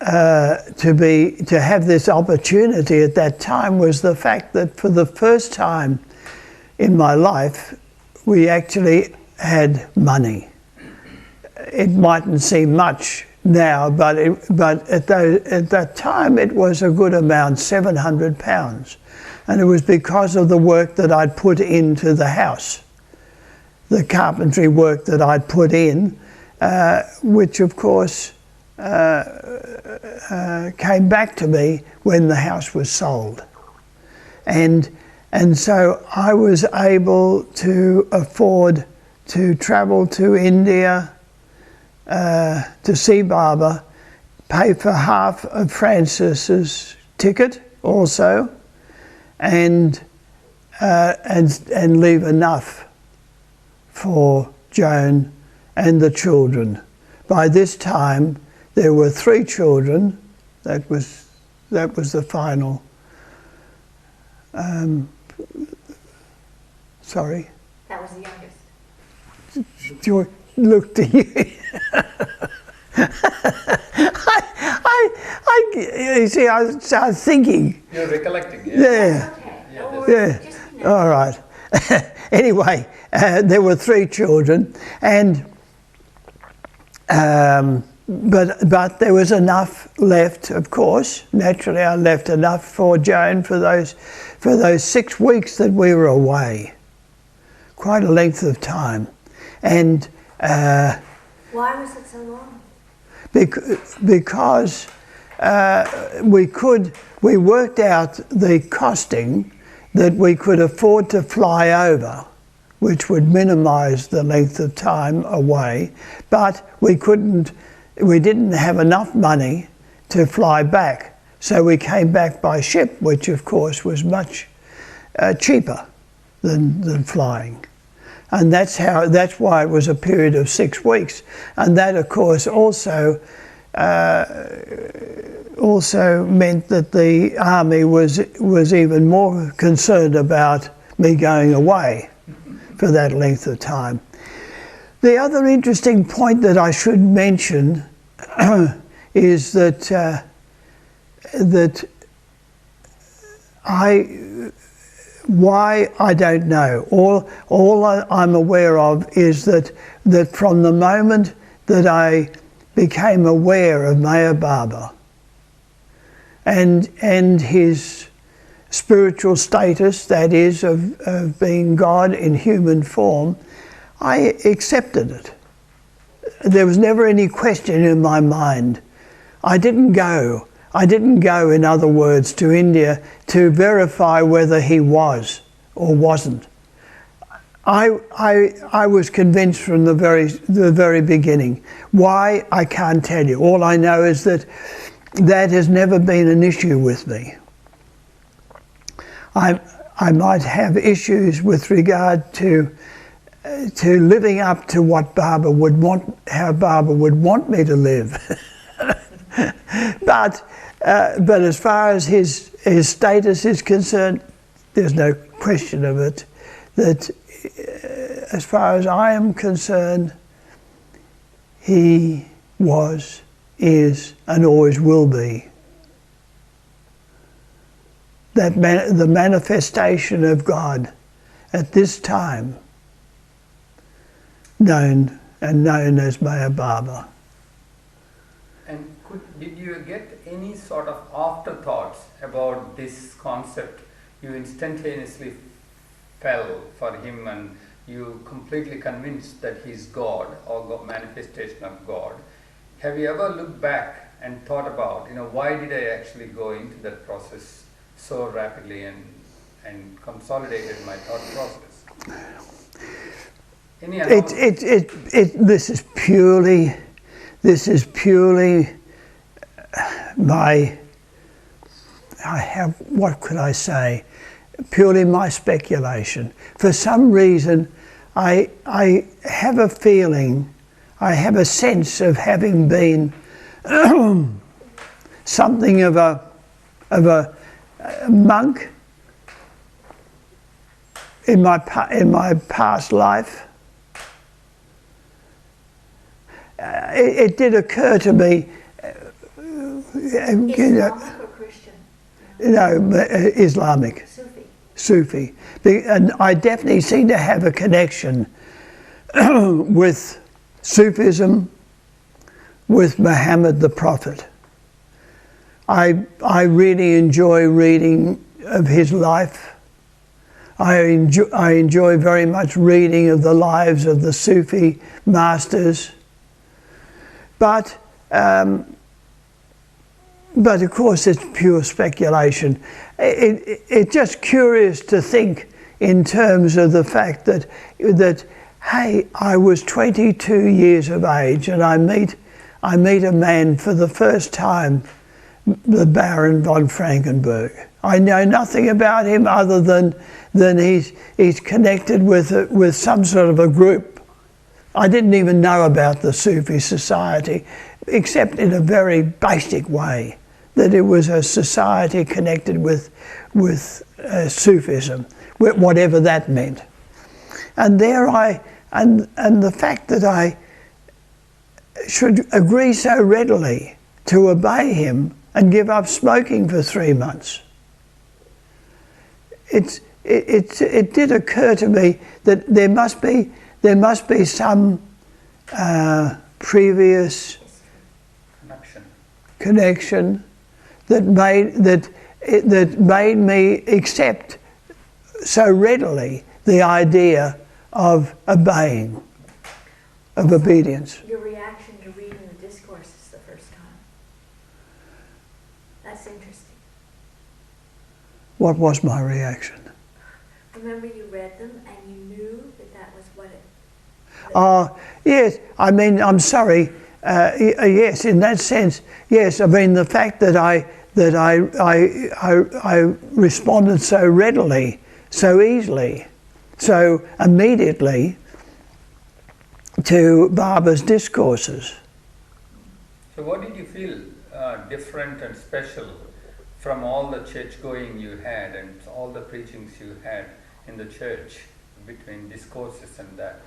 to have this opportunity at that time was the fact that for the first time in my life, we actually had money. It mightn't seem much now, but at that time it was a good amount, £700. And it was because of the work that I'd put into the house, the carpentry work that I'd put in, which of course came back to me when the house was sold. And so I was able to afford to travel to India, to see Baba, pay for half of Francis's ticket also, and leave enough for Joan and the children. By this time, there were 3 children. That was the final. Sorry. That was the youngest. George, look to you. You see, I started thinking. You're recollecting, yeah? Yeah. Okay. Yeah. All right. Anyway, there were 3 children, and but there was enough left, of course. Naturally, I left enough for Joan for those 6 weeks that we were away. Quite a length of time, and. Why was it so long? Because we worked out the costing that we could afford to fly over, which would minimise the length of time away, but we didn't have enough money to fly back, so we came back by ship, which of course was much cheaper than flying. And that's why it was a period of 6 weeks. And that, of course, also meant that the army was even more concerned about me going away for that length of time. The other interesting point that I should mention is that why, I don't know. All I'm aware of is that from the moment that I became aware of Meher Baba and his spiritual status, that is, of being God in human form, I accepted it. There was never any question in my mind. I didn't go, in other words, to India to verify whether he was or wasn't. I was convinced from the very beginning. Why, I can't tell you. All I know is that has never been an issue with me. I might have issues with regard to living up to what Baba would want, how Baba would want me to live. But as far as his status is concerned, there's no question of it, that as far as I am concerned, he was, is, and always will be the manifestation of God at this time, known as Meher Baba. And did you get any sort of afterthoughts about this concept? You instantaneously fell for him and you completely convinced that he's God or manifestation of God. Have you ever looked back and thought about, why did I actually go into that process so rapidly and consolidated my thought process? This is purely my, what could I say? Purely my speculation. For some reason, I have a feeling, I have a sense of having been something of a monk in my past life. It did occur to me Islamic or Christian? Islamic, Sufi. Sufi. And I definitely seem to have a connection with Sufism, with Muhammad the Prophet. I really enjoy reading of his life. I enjoy very much reading of the lives of the Sufi masters. But of course it's pure speculation. It's just curious to think in terms of the fact that hey, I was 22 years of age and I meet a man for the first time, the Baron von Frankenberg. I know nothing about him other than he's connected with some sort of a group. I didn't even know about the Sufi society, except in a very basic way, that it was a society connected with Sufism, whatever that meant. And and the fact that I should agree so readily to obey him and give up smoking for 3 months. It did occur to me that there must be some previous connection that made me accept so readily the idea of obeying, of obedience. Your reaction to reading the discourses the first time. That's interesting. What was my reaction? Remember you read them and you knew that was what it... Yes, I mean, I'm sorry. Yes, in that sense, yes. I mean, the fact that I responded so readily, so easily, so immediately to Barber's discourses. So what did you feel different and special from all the church going you had and all the preachings you had in the church between discourses and that?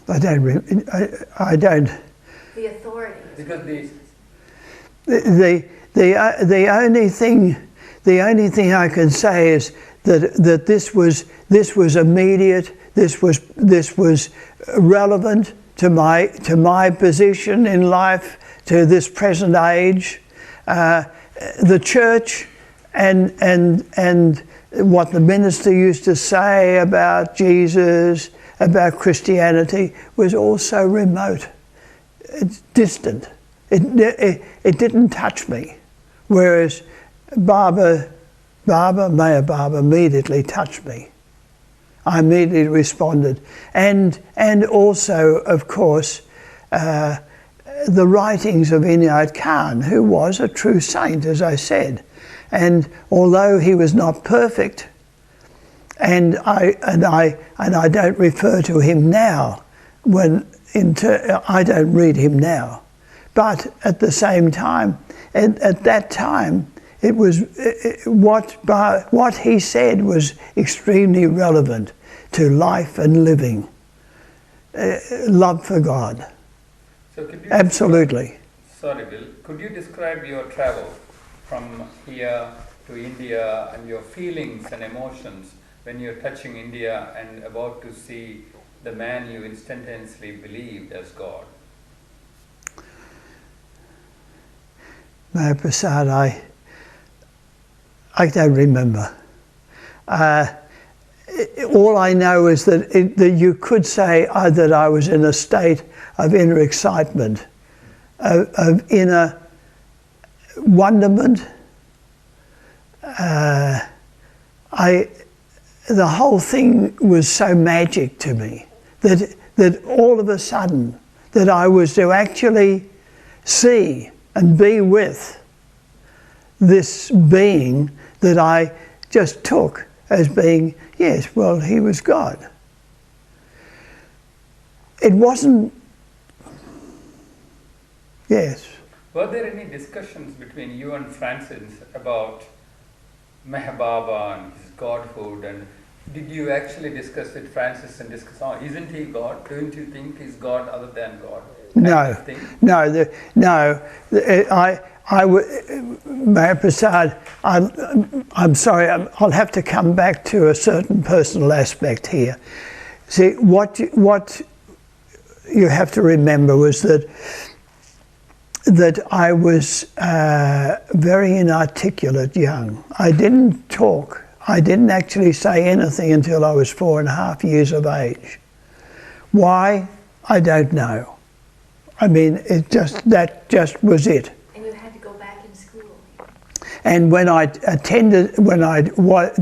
I don't. The authority. Because the only thing I can say is that this was immediate. This was relevant to my position in life, to this present age. The church and what the minister used to say about Jesus, about Christianity, was also remote. It's distant. It didn't touch me, whereas Mayor Barber immediately touched me. I immediately responded, and also, of course, the writings of Inayat Khan, who was a true saint, as I said, and although he was not perfect, and I don't refer to him now I don't read him now, but at the same time, at that time, it was what he said was extremely relevant to life and living, love for God. So could you absolutely. Sorry, Bill. Could you describe your travel from here to India and your feelings and emotions when you're touching India and about to see the man you instantaneously believed as God? Mayor Prasad, I don't remember. All I know is that you could say that I was in a state of inner excitement, of inner wonderment. The whole thing was so magic to me that all of a sudden that I was to actually see and be with this being that I just took as being, yes, well, he was God. It wasn't, yes. Were there any discussions between you and Francis about Meher Baba and his godhood, and did you actually discuss with Francis and discuss, oh, isn't he God? Don't you think he's God other than God? No, Mayor Prasad, I'm sorry, I'll have to come back to a certain personal aspect here. See, what you have to remember was that I was very inarticulate young. I didn't talk. I didn't actually say anything until I was 4.5 years of age. Why? I don't know. I mean, that just was it. And you had to go back in school. And when I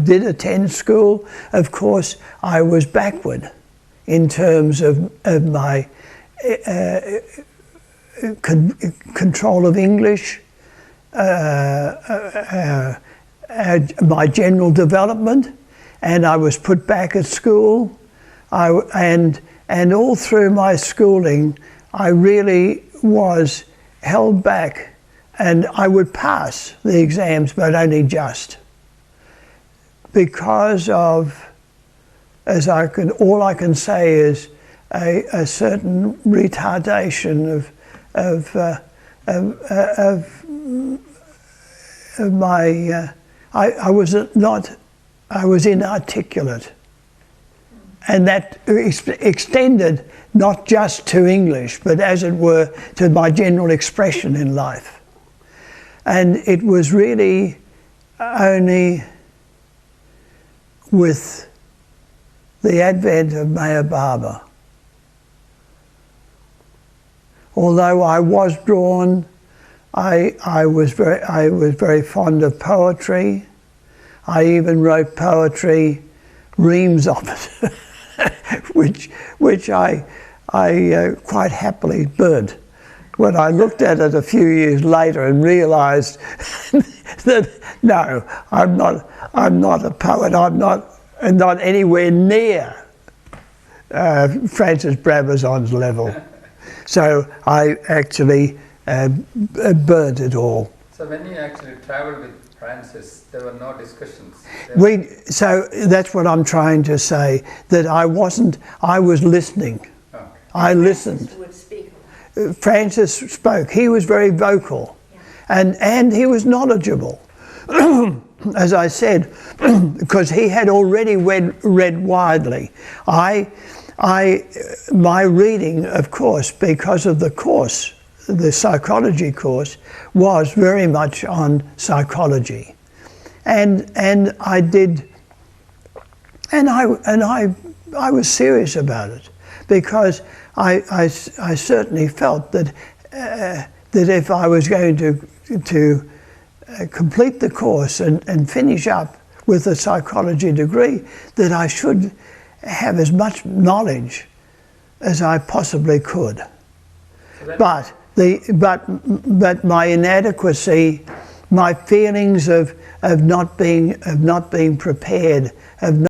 did attend school, of course, I was backward in terms of my control of English, my general development, and I was put back at school. And all through my schooling, I really was held back, and I would pass the exams, but only just. Because of, all I can say is a certain retardation of my, I was inarticulate. And that extended not just to English, but as it were, to my general expression in life. And it was really only with the advent of Meher Baba, although I was drawn, I was very fond of poetry. I even wrote poetry, reams of it, which I quite happily burnt when I looked at it a few years later and realised that no, I'm not a poet. I'm not anywhere near Francis Brabazon's level. So I actually burnt it all. So when you actually travelled with Francis, there were no discussions? So that's what I'm trying to say, that I was listening. Okay. I listened. Would speak. Francis spoke. He was very vocal, yeah. and he was knowledgeable. As I said, because he had already read widely. My reading, of course, because of the course, the psychology course, was very much on psychology, and I did, and I was serious about it, because I certainly felt that if I was going to complete the course and finish up with a psychology degree, that I should have as much knowledge as I possibly could. But my inadequacy, my feelings of not being prepared, of